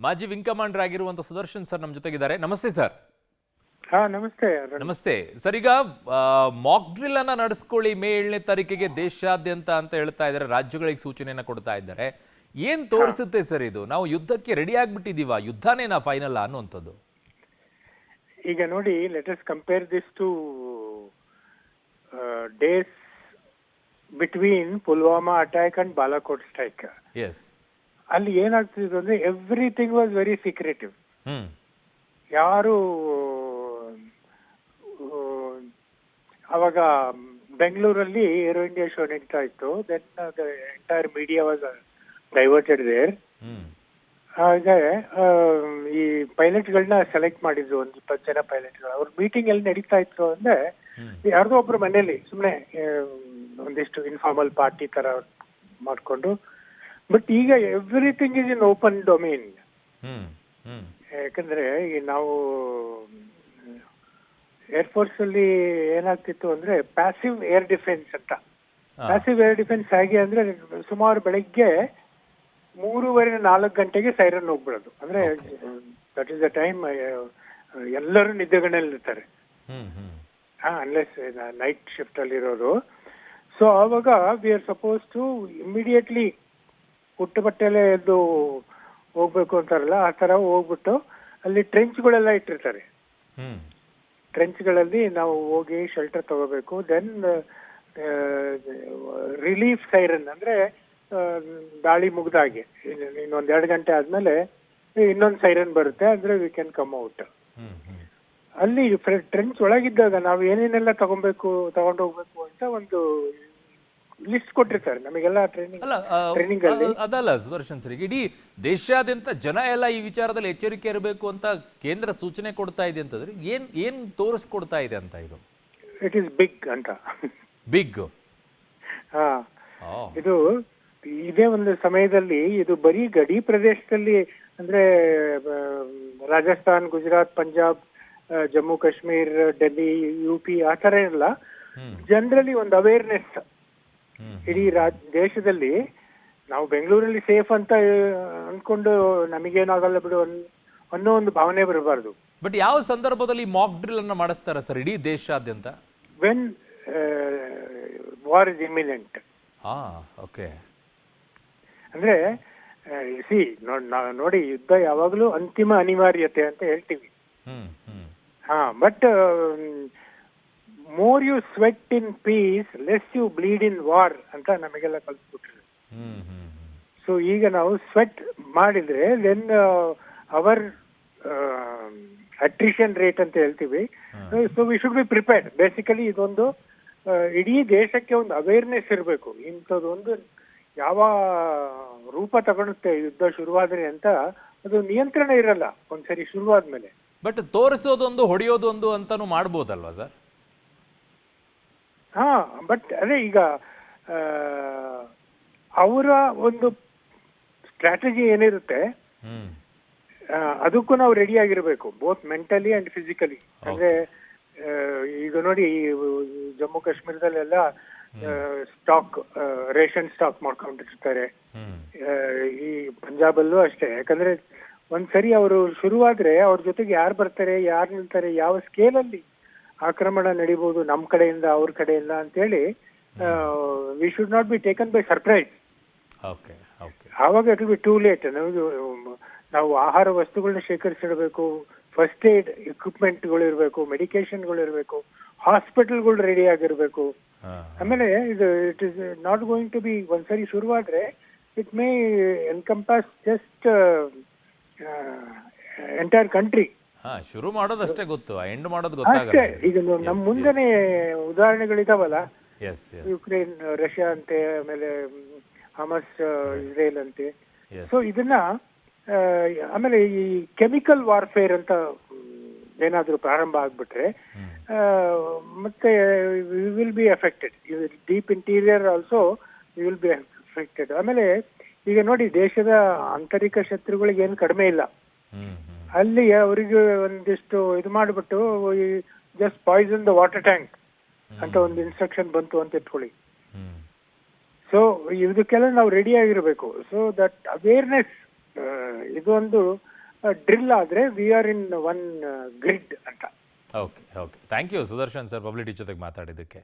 ಮಾಜಿ wing commander ಆಗಿರುವಂತ Sudarshan sir ನಮ್ಮ ಜೊತೆಗಿದ್ದಾರೆ. ನಮಸ್ತೆ ಸರ್. ಹಾ ನಮಸ್ತೆ. ನಮಸ್ತೆ ಸರ್. ಈಗ ಮಾಕ್ ಡ್ರಿಲ್ ಅನ್ನ ನಡೆಸ್ಕೊಳ್ಳಿ ಮೇ 7ನೇ ತಾರೀಕಿಗೆ ದೇಶಾದ್ಯಂತ ಅಂತ ಹೇಳ್ತಾ ಇದ್ದಾರೆ, ರಾಜ್ಯಗಳಿಗೆ ಸೂಚನೆಯನ್ನ ಕೊಡ್ತಾ ಇದ್ದಾರೆ. ಏನ್ ತೋರಿಸುತ್ತೆ ಸರ್ ಇದು? ನಾವು ಯುದ್ಧಕ್ಕೆ ರೆಡಿ ಆಗ್ಬಿಟ್ಟಿದೀವಾ, ಯುದ್ಧನೇನಾ ಫೈನಲ್ ಅನ್ನುವಂಥದ್ದು? ಈಗ ನೋಡಿ, let us compare this two days between Pulwama attack and Balakot strike. Yes. ಅಲ್ಲಿ ಏನಾಗ್ತಿದೆ ಅಂದ್ರೆ everything was very secretive. Hmm. ಯಾರು ಅವಾಗ ಬೆಂಗಳೂರಲ್ಲಿ ಏರೋ ಇಂಡಿಯಾ ಶೋ ನಡೀತಾ ಇತ್ತು. Then the entire media was diverted there. ಹಾಗೆ ಈ ಪೈಲಟ್ಗಳನ್ನ ಸೆಲೆಕ್ಟ್ ಮಾಡಿದ್ರು, ಒಂದು 20 ಜನ ಪೈಲಟ್ಗಳು. ಅವ್ರ ಮೀಟಿಂಗ್ ಎಲ್ಲಿ ನಡೀತಾ ಇತ್ತು ಅಂದ್ರೆ ಯಾರ್ದೋ ಒಬ್ರು ಮನೇಲಿ ಸುಮ್ಮನೆ ಒಂದಿಷ್ಟು ಇನ್ಫಾರ್ಮಲ್ ಪಾರ್ಟಿ ತರ ಮಾಡ್ಕೊಂಡು. ಬಟ್ ಈಗ everything is in open domain. ಯಾಕಂದ್ರೆ ಈಗ ನಾವು ಏರ್ಫೋರ್ಸ್ ಅಲ್ಲಿ ಏನಾಗ್ತಿತ್ತು ಅಂದ್ರೆ ಪ್ಯಾಸಿವ್ ಏರ್ ಡಿಫೆನ್ಸ್ ಅಂತ. ಪ್ಯಾಸಿವ್ ಏರ್ ಡಿಫೆನ್ಸ್ ಹೇಗೆ ಅಂದ್ರೆ ಸುಮಾರು ಬೆಳಗ್ಗೆ 3:30-4 ಗಂಟೆಗೆ ಸೈರನ್ ಹೋಗ್ಬಿಡೋದು. ಅಂದ್ರೆ ದಟ್ ಇಸ್ ದ ಟೈಮ್ ಎಲ್ಲರೂ ನಿದ್ದೆಗಣ್ಣಲ್ಲಿರ್ತಾರೆ, ಅನ್ಲೆಸ್ ನೈಟ್ ಶಿಫ್ಟ್ ಅಲ್ಲಿ ಇರೋರು. ಸೊ ಆವಾಗ we are suppose to immediately ಹುಟ್ಟು ಬಟ್ಟೆಲೆ ಎದ್ದು ಹೋಗ್ಬೇಕು ಅಂತಾರಲ್ಲ, ಆ ತರ ಹೋಗ್ಬಿಟ್ಟು ಅಲ್ಲಿ ಟ್ರೆಂಚ್ಗಳೆಲ್ಲ ಇಟ್ಟಿರ್ತಾರೆ. ಟ್ರೆಂಚ್ಗಳಲ್ಲಿ ನಾವು ಹೋಗಿ ಶೆಲ್ಟರ್ ತಗೋಬೇಕು. ದೆನ್ ರಿಲೀಫ್ ಸೈರನ್ ಅಂದ್ರೆ ದಾಳಿ ಮುಗ್ದಾಗೆ ಇನ್ನೊಂದ್ 2 ಗಂಟೆ ಆದ್ಮೇಲೆ ಇನ್ನೊಂದು ಸೈರನ್ ಬರುತ್ತೆ, ಅಂದ್ರೆ ವಿ ಕ್ಯಾನ್ ಕಮ್ ಔಟ್. ಅಲ್ಲಿ ಟ್ರೆಂಚ್ ಒಳಗಿದ್ದಾಗ ನಾವು ಏನೇನೆಲ್ಲ ತಗೊಂಡು ಹೋಗ್ಬೇಕು ಅಂತ ಒಂದು ಲಿಸ್ಟ್ ಕೊಟ್ಟಿರ್ತಾರೆ ನಮಗೆಲ್ಲ ಟ್ರೈನಿಂಗ್ ಅಲ್ಲಿ. ಅದಲ್ಲ ಸುದರ್ಶನ್ ಸರ್, ಇಡೀ ದೇಶಾದ್ಯಂತ ಜನ ಎಲ್ಲ ಈ ವಿಚಾರದಲ್ಲಿ ಎಚ್ಚರಿಕೆ ಇರಬೇಕು ಅಂತ ಕೇಂದ್ರ ಸೂಚನೆ ಕೊಡ್ತಾ ಇದೆ ಅಂತಂದ್ರೆ ಏನ್ ತೋರಿಸ್ಕೊಡ್ತಾ ಇದೆ ಅಂತ ಇದು? ಇಟ್ ಈಸ್ ಬಿಗ್ ಅಂತ. ಬಿಗ್. ಹಾ, ಇದು ಇದೇ ಒಂದು ಸಮಯದಲ್ಲಿ ಇದು ಬರೀ ಗಡಿ ಪ್ರದೇಶದಲ್ಲಿ ಅಂದ್ರೆ ರಾಜಸ್ಥಾನ್, ಗುಜರಾತ್, ಪಂಜಾಬ್, ಜಮ್ಮು ಕಾಶ್ಮೀರ್, ಡೆಲ್ಲಿ, UP ಆ ತರ ಎಲ್ಲ ಜನರಲಿ ಒಂದು ಅವೇರ್ನೆಸ್ ಇಡೀ ದೇಶದಲ್ಲಿ. ನಾವು ಬೆಂಗಳೂರಲ್ಲಿ ಸೇಫ್ ಅಂತ ಅನ್ಕೊಂಡು ನಮಗೇನಾಗಲ್ಲ ಬಿಡು ಅನ್ನೋ ಒಂದು ಭಾವನೆ ಬರಬಾರ್ದು. ಬಟ್ ಯಾವ ಸಂದರ್ಭದಲ್ಲಿ ಮಾಕ್ ಡ್ರಿಲ್ ಅನ್ನ ಮಾಡಿಸ್ತಾರ ಸರ್ ಇಡೀ ದೇಶಾದ್ಯಂತ? When war is imminent. Okay. ಅಂದ್ರೆ ನೋಡಿ, ಯುದ್ಧ ಯಾವಾಗಲೂ ಅಂತಿಮ ಅನಿವಾರ್ಯತೆ ಅಂತ ಹೇಳ್ತೀವಿ. But more you sweat in peace, less you bleed in war ಅಂತ ನಮಗೆಲ್ಲ ಕಲ್ಸ್ಬಿಟ್ರು. ಸೊ ಈಗ ನಾವು ಸ್ವೆಟ್ ಮಾಡಿದ್ರೆ ದೆನ್ ಅವರ್ ಅಟ್ರಿಷನ್ ರೇಟ್ ಅಂತ ಹೇಳ್ತೀವಿ. So we should be prepared. Basically ಇದೊಂದು ಇಡೀ ದೇಶಕ್ಕೆ ಒಂದು ಅವೇರ್ನೆಸ್ ಇರಬೇಕು. ಇಂಥದ್ದು ಒಂದು ಯಾವ ರೂಪ ತಗೊಳುತ್ತೆ ಯುದ್ಧ ಶುರುವಾದ್ರೆ ಅಂತ ಅದು ನಿಯಂತ್ರಣ ಇರಲ್ಲ ಒಂದ್ಸರಿ ಶುರುವಾದ್ಮೇಲೆ. ಬಟ್ ತೋರಿಸೋದೊಂದು ಹೊಡೆಯೋದೊಂದು ಅಂತಾನು ಮಾಡ್ಬೋದಲ್ವಾ ಸರ್? ಬಟ್ ಅದೇ ಈಗ ಅವರ ಒಂದು ಸ್ಟ್ರಾಟಜಿ ಏನಿರುತ್ತೆ ಅದಕ್ಕೂ ನಾವು ರೆಡಿ ಆಗಿರ್ಬೇಕು, ಬೋತ್ ಮೆಂಟಲಿ ಅಂಡ್ ಫಿಸಿಕಲಿ. ಅಂದ್ರೆ ಈಗ ನೋಡಿ, ಜಮ್ಮು ಕಾಶ್ಮೀರದಲ್ಲೆಲ್ಲ ಸ್ಟಾಕ್, ರೇಷನ್ ಸ್ಟಾಕ್ ಮಾಡ್ಕೊಂಡಿರ್ತಾರೆ. ಈ ಪಂಜಾಬಲ್ಲೂ ಅಷ್ಟೇ. ಯಾಕಂದ್ರೆ ಒಂದ್ಸರಿ ಅವರು ಶುರುವಾದ್ರೆ ಅವ್ರ ಜೊತೆಗೆ ಯಾರು ಬರ್ತಾರೆ, ಯಾರು ನಿಲ್ತಾರೆ, ಯಾವ ಸ್ಕೇಲಲ್ಲಿ ಆಕ್ರಮಣ ನಡೀಬಹುದು ನಮ್ ಕಡೆಯಿಂದ ಅವ್ರ ಕಡೆಯಿಂದ ಅಂತೇಳಿ we should not be taken by surprise. ಆವಾಗ it will be too late. ನಾವು ಆಹಾರ ವಸ್ತುಗಳನ್ನ ಶೇಖರಿಸಿಡಬೇಕು, ಫಸ್ಟ್ ಏಡ್ ಎಕ್ವಿಪ್ಮೆಂಟ್ಗಳು ಇರಬೇಕು, ಮೆಡಿಕೇಶನ್ಗಳು ಇರಬೇಕು, ಹಾಸ್ಪಿಟಲ್ಗಳು ರೆಡಿ ಆಗಿರ್ಬೇಕು. ಆಮೇಲೆ ಇದು it is not going to be ಒಂದ್ಸರಿ ಶುರುವಾದ್ರೆ it may encompass just entire country. ಶುರು ಮಾಡೋದಷ್ಟೇ ಗೊತ್ತು, ಎಂಡ್ ಮಾಡೋದು ಅಷ್ಟೇ. ಈಗ ನಮ್ಮ ಮುಂದೆನೆ ಉದಾಹರಣೆಗಳಿದಾವಲ್ಲ, ಯುಕ್ರೇನ್ ರಷ್ಯಾ ಅಂತೆ, ಆಮೇಲೆ ಹಮಸ್ ಇಸ್ರೇಲ್ ಅಂತೆ. ಸೊ ಇದನ್ನ ಆಮೇಲೆ ಈ ಕೆಮಿಕಲ್ ವಾರ್ಫೇರ್ ಅಂತ ಏನಾದ್ರೂ ಪ್ರಾರಂಭ ಆಗ್ಬಿಟ್ರೆ ಮತ್ತೆ we will be affected. Deep interior also we will be affected. ಆಮೇಲೆ ಈಗ ನೋಡಿ, ದೇಶದ ಆಂತರಿಕ ಶತ್ರುಗಳಿಗೆ ಏನು ಕಡಿಮೆ ಇಲ್ಲ. ಅಲ್ಲಿ ಅವರಿಗೆ ಒಂದಿಷ್ಟು ಇದು ಮಾಡಿಬಿಟ್ಟು just poison the water tank ಅಂತ ಒಂದು ಇನ್ಸ್ಟ್ರಕ್ಷನ್ ಬಂತು ಅಂತ ಇಟ್ಕೊಳ್ಳಿ. ಸೊ ಇದಕ್ಕೆಲ್ಲ ನಾವು ರೆಡಿ ಆಗಿರ್ಬೇಕು. ಸೊ ದಟ್ ಅವೇರ್ನೆಸ್ ಇದೊಂದು ಡ್ರಿಲ್ ಆದ್ರೆ we are in one grid ಅಂತ. Okay okay thank you Sudarshan sir public ಜೊತೆಗೆ ಮಾತಾಡಿದ್ದಕ್ಕೆ.